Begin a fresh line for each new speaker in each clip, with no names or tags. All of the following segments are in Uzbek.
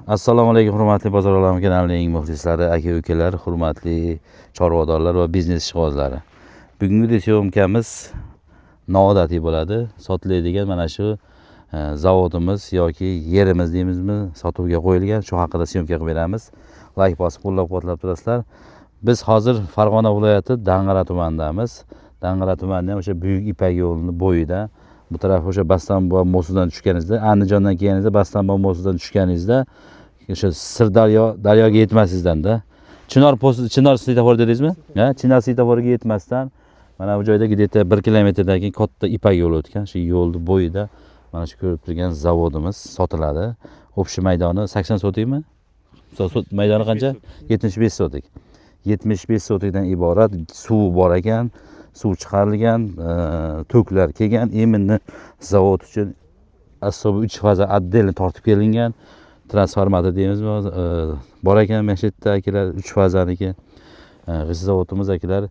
Assalomu alaykum hurmatli Bozor olami kanalining muxlislari, aka-ukalar, hurmatli chorvadorlar va biznes ishqibozlari. Bugungi syomkamiz noodatiy bo'ladi. Sotiladigan mana shu zavodimiz yoki yerimiz deymizmi, sotuvga qo'yilgan. Shu haqida syomka qilib beramiz. Like bosib qo'llab-quvvatlab turasizlar. Biz hozir Farg'ona viloyati Dang'ara tumanidamiz. Dang'ara tumanining o'sha Buyuk Ipak yo'lining bo'yida. Bu taraf o'sha Bastonboy mo'sidan tushganingizda, Andijondan kelganingizda Bastonboy mo'sidan tushganingizda o'sha Sirdaryo daryoga yetmasingizdan-da. Chinor svetofor dedingizmi? Ha, Chinor svetoforiga yetmasdan mana bu joyda где-то 1 kilometrdagi katta Ipak yo'li o'tgan. Shu yo'lning bo'yida mana shu ko'rib turgan zavodimiz sotiladi. Общий maydoni 80 sotikmi? Maydoni qancha? 75 sotik. 75 sotikdan iborat suv bor ekan. Suv chiqarilgan, to'klar kelgan, eminni zavod uchun asobiy 3 faza отдельно tortib kelingan transformator deymizmi, bor ekan mana shu yerda akalar 3 fazaniki. G'isht zavodimiz akalar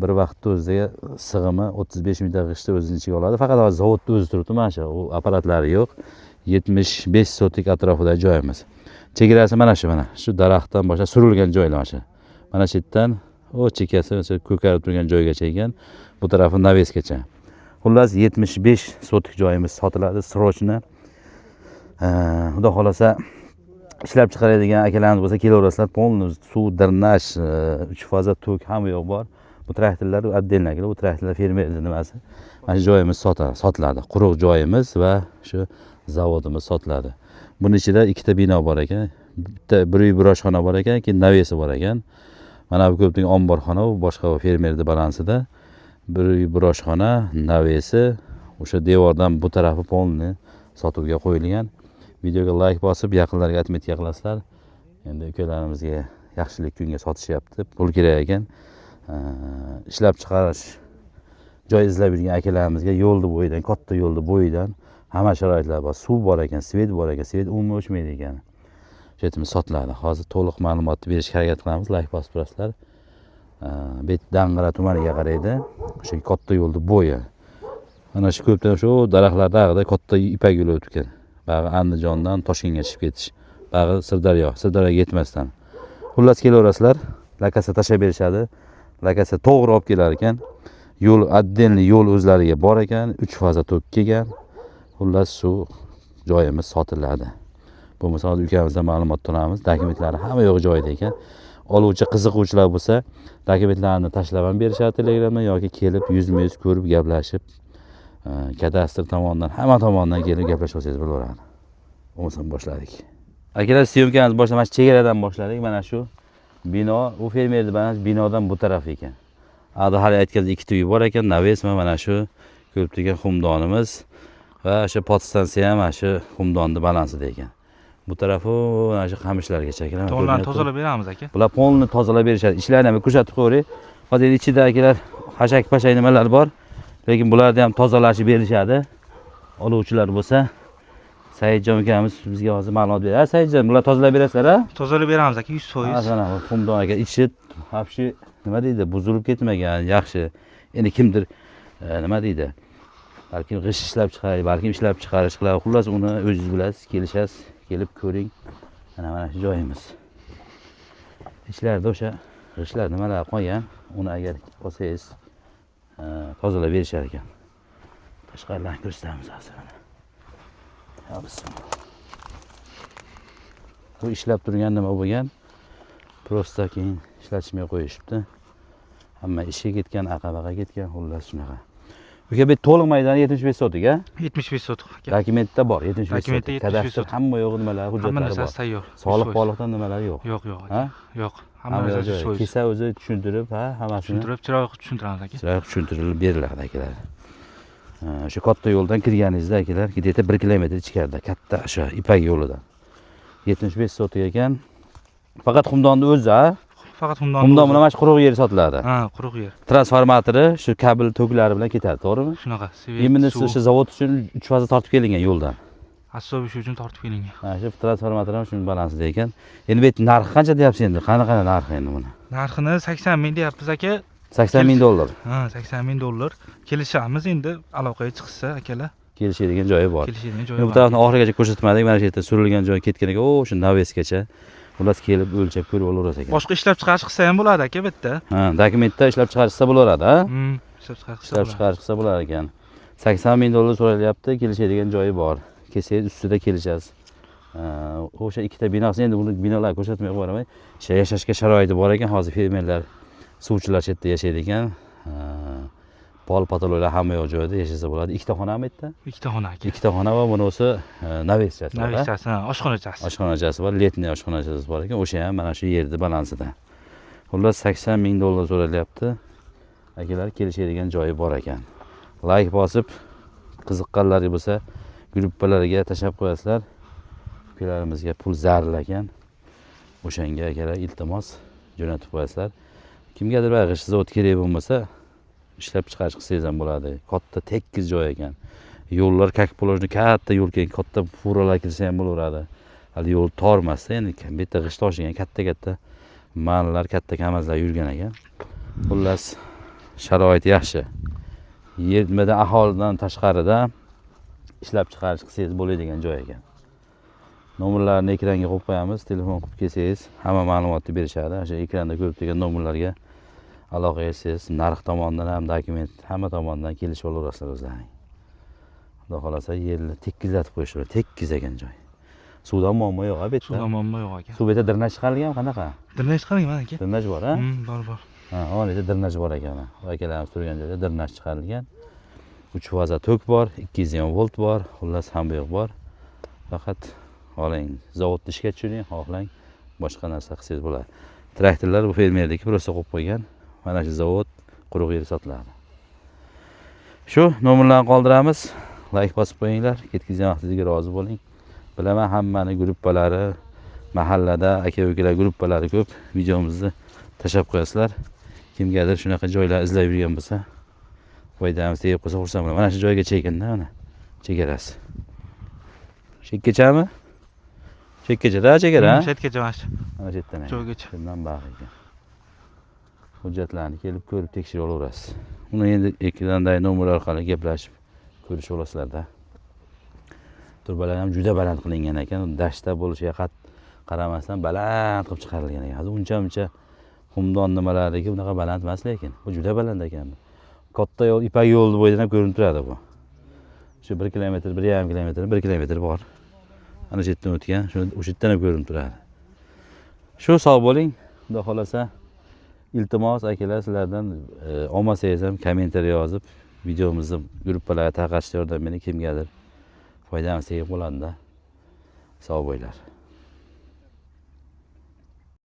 bir vaqtda o'ziga sig'imi 35 ming g'ishtni o'zining ichiga oladi. Faqat zavodda o'zi turibdi, mana shu apparatlari yo'q. 75 sotik atrofida joyimiz. Chegarasi mana shu daraxtdan boshlab surilgan joylar mana shu. Mana shu yerdan o chekasi ko'karib turgan joygacha ekan, bu tarafi navesgacha. Xullas 75 sotik joyimiz sotiladi, srochni. Xudo xolasa ishlab chiqaradigan akalarimiz bo'lsa, kelaverasizlar, polni suv, dirnash, 3 faza tok hamma yo'q bor. Bu traktorlar отдельно keladi, bu traktorlar fermerning nimasi. Mana shu joyimiz sotiladi. Quruq joyimiz va shu zavodimiz sotiladi. Buning ichida ikkita bino bor ekan. Bitta bir uy bir oshxona bor ekan, keyin navesi bor ekan. Mana bu ko'pning omborxona, u boshqa fermerning balansida. Bir uy bir oshxona, navesi, o'sha devordan bu tarafi polni sotuvga qo'yilgan. Videoga like bosib, yaqinlarga atmetga qilasizlar. Endi ukalarimizga yaxshilik kunga sotishyapti, pul kerak ekan. Ishlab chiqarish joy izlab yurgan akalarimizga yo'lni bo'yidan, katta yo'lni bo'yidan hamma sharoitlar bor. Suv bor ekan, svet bor ekan, svet umuman o'chmaydi ekan. Jetimiz sotiladi. Hozir to'liq ma'lumotni berishga harakat qilamiz. Like bosib turasizlar. Bet Dang'ara tumaniga qaraydi. O'sha katta yo'lni bo'yi. Mana shu ko'pdan shu daraxtlar tag'ida katta Ipak yo'li o'tib ketgan. Bag'i Andijondan Toshkentga chiqib ketish. Bag'i Sirdaryoga yetmasdan. Xullas kelaverasizlar. Lakasa tashlab berishadi. Lakasa to'g'ri olib kelar ekan. Yo'l отдельный yo'l o'zlariga bor ekan. 3 faza tok kelgan. Xullas shu joyimiz sotiladi. Bu misol ukamizdan ma'lumot olamiz. Dokumentlari hamma yo'q joyida ekan. Oluvchi, qiziquvchilar bo'lsa, dokumentlarni tashlab ham berishadi Telegramdan yoki kelib yuzma-yuz ko'rib gaplashib, kadastr tomonidan, hamma tomonidan kelib gaplashib olsangiz bo'laveradi. Bo'lmasam boshladik. Akalar, syomkamizni boshlash chegaradan boshladik. Mana shu bino, u fermerning mana shu binodan bu taraf ekan. Hali aytganday ikkita uy bor ekan, navesmi mana shu ko'rib turgan xumdonimiz va shu podstansiya ham mana shu xumdonning balansida ekan. Bu tarafı mana shu qamishlargacha akalar.
To'g'ridan tozalab beramiz aka.
Bular polni tozalab berishadi. Ishlarni ham ko'rsatib qo'ying. Hozir ichida akalar xashak-pashay nimalar bor. Lekin bularni ham tozalashib berishadi. Oluvchilar bo'lsa, Saidjon ukamiz bizga hozir ma'lumot beradi. Saidjon, bular tozalab berasizlar, ha?
Tozalab beramiz aka, 100%.
Mana bu xumdon aka, ichi hafshi nima deydi, buzilib ketmagan, yaxshi. Endi kimdir nima deydi? Balki g'isht ishlab chiqarish, balki ishlab chiqarish qiladi. Xullas uni o'zingiz bilasiz, kelishasiz. Kelib ko'ring. Mana shu joyimiz. Ichlarida o'sha g'ishtlar nimalar qo'ygan, uni agar olsangiz tozalab berishar ekan. Tashqaridan ko'rsatamiz hozir mana. Ya bismillah. Bu ishlab turgan nima bo'lgan? Prosta keyin ishlatishmay qo'yishibdi. Hamma ishga ketgan, aqabaga ketgan, xullas shunaqa. Uka, bet to'liq maydoni 75 sotik, ha?
75 sotik aka.
Dokumentda bor 75 sotik.
Dokumentda 75 sotik.
Hamma yo'q nimalar, hujjatlari bor.
Tayyor.
Soliq-poliqdan nimalar yo'q.
Yo'q.
Ha?
Yo'q. Hamma narsa joyida.
Kelsa o'zi tushuntirib, ha, hammasini.
Tushuntirib, chiroyli tushuntiramiz aka.
Chiroyli tushuntirilib beriladi akalar. Shu katta yo'ldan kirganingizda akalar, где-то 1 kilometr ichkarida, katta o'sha Ipak yo'lidan. 75 sotik ekan. Faqat xumdonni o'zi, ha?
Faqat xumdon
bilan mana shu quruq yer sotiladi.
Ha, quruq yer.
Transformatori shu kabel to'klari bilan ketadi, to'g'rimi?
Shunaqa.
Endi o'sha zavod uchun 3 faza tortib kelingan yo'ldan.
Asobiy shu uchun tortib kelingan.
Ha, shu transformator ham shuning balansida ekan. Endi bu narxi qancha deyapsiz endi? Qanaqa narxi endi buni?
Narxini 80 ming deyapmiz aka.
80 ming dollar.
Ha, 80 ming dollar. Kelishamiz endi aloqaga chiqsa akalar.
kelishadigan joyi bor.
kelishadigan joyi
Bu
bor.
tarafni oxirigacha ko'rsatmadik. Mana shu yerda surilgan joy ketganiga, o'sha navesgacha. Xullas kelib o'lchab ko'rib olaverasiz ekan.
Boshqa ishlab chiqarish qilsa ham bo'ladi aka bitta.
Ha, dokumentda ishlab chiqarishsa bo'laveradi, ha?
Ishlab chiqarish qilsa
Ishlab
bo'ladi.
chiqarishsa bo'lar ekan. 80 ming dollar so'ralyapti, kelishadigan joyi bor. Kelsangiz ustida kelishasiz. O'sha ikkita binosi, endi uni binolarni ko'rsatmay qo'yaman. Yashashga sharoiti bor ekan, hozir fermerlar, suvchilar chetda yashaydi ekan. Pol patololar hamma yoq joyda yashasa bo'ladi. Ikkita xonami yerda?
Ikkita xona aka.
Ikkita xona va bunisi naveschasi bor.
Navishchasi, oshxonachasi.
Oshxonachasi bor, letniy oshxonachasi bor ekan. O'sha ham mana shu yerda balansida. Xullas 80 ming dollar so'ralyapti. Akalar kelishadigan joyi bor ekan. Like bosib, qiziqqanlar bo'lsa, gruppalarga tashlab qo'yasizlar. Ukalarimizga pul zarur ekan. O'shanga akalar iltimos jo'natib qo'yasizlar. Kimgadir bag'ish zavod kerak bo'lmasa, ishlab chiqarish qilsangiz ham bo'ladi. Katta tekis joy ekan. Yo'llar kakpolojni katta yo'l keyin katta furalar kirsa ham bo'laveradi. Hali yo'l tor emas, endi bitta g'isht toshigan katta manlar, katta kamazlar yurgan ekan. Xullas sharoit yaxshi. Yermada aholidan tashqarida ishlab chiqarish qilsangiz bo'ladigan joy ekan. Nomerlarni ekranga qo'yib qo'yamiz. Telefon qilib kelsangiz, hamma ma'lumotni berishadi. O'sha ekranda ko'rib turgan nomerlarga aloqa qilsangiz, narx tomonidan ham, dokument hamma tomonidan kelishib olaverasizlar o'zlaring. Xudo xolasa yerni tekizlatib qo'yishlar, tekis ekan joy. Suvdan muammo yo'q, bu yerda.
Suvdan muammo yo'q aka.
Suv beta dirnaj chiqarilgan qanaqa?
Dirnaj chiqaring mana aka.
Dirnaj bor, ha?
Bor.
Ha, olayda dirnaj bor ekan. Akalarimiz turgan joyda dirnaj chiqarilgan. 3 faza tok bor, 220 volt bor, xullas hamma yo'q bor. Faqat oling, zavodni ishga tushiring, xohlang, boshqa narsa qilsangiz bo'ladi. Traktorlar bu fermerniki prosta qo'yib qo'ygan. Mana shu zavod quruq yer sotiladi. Shu nomerlarni qoldiramiz. Like bosib qo'yinglar, ketkizgan vaqtingizga rozi bo'ling. Bilaman hammani gruppalari, mahallada aka-ukalar gruppalari ko'p. Videomizni tashlab qo'yasizlar. Kimgadir shunaqa joylar izlab yurgan bo'lsa, foydamiz tegib qolsa xursand bo'laman. Mana shu joyga chekindi, mana. Chegarasi. Chekkachami? Chekkachada chegara.
Chetgacha mana shu.
Mana shu yerdan.
Joygacha.
Bundan bag' ekan. Hujjatlarni kelib ko'rib tekshirib olaverasiz. Uni endi ekrandagi nomer orqali gaplashib ko'rishib olasizlar-da. Turbalar ham juda baland qilingan ekan. Dashtda bo'lishiga qaramasdan baland qilib chiqarilgan ekan. Hozir uncha-muncha xumdon nimalariki bunaqa baland emas lekin. Bu juda baland ekan. Katta yo'l, ipak yo'li bo'yidan ham ko'rinib turadi bu. Shu 1 kilometr, 1,5 kilometr, 1 kilometr bor. Ana shu yerdan o'tgan, o'sha yerdan ham ko'rinib turadi. Shu sog' bo'ling. Xudo xolasa iltimos akalar sizlardan olmasangiz ham kommentariy yozib, videomizni gruppalarga tarqatishga yordam bering, kimgadir foydamiz tegib qoladi-da. Sog' bo'linglar.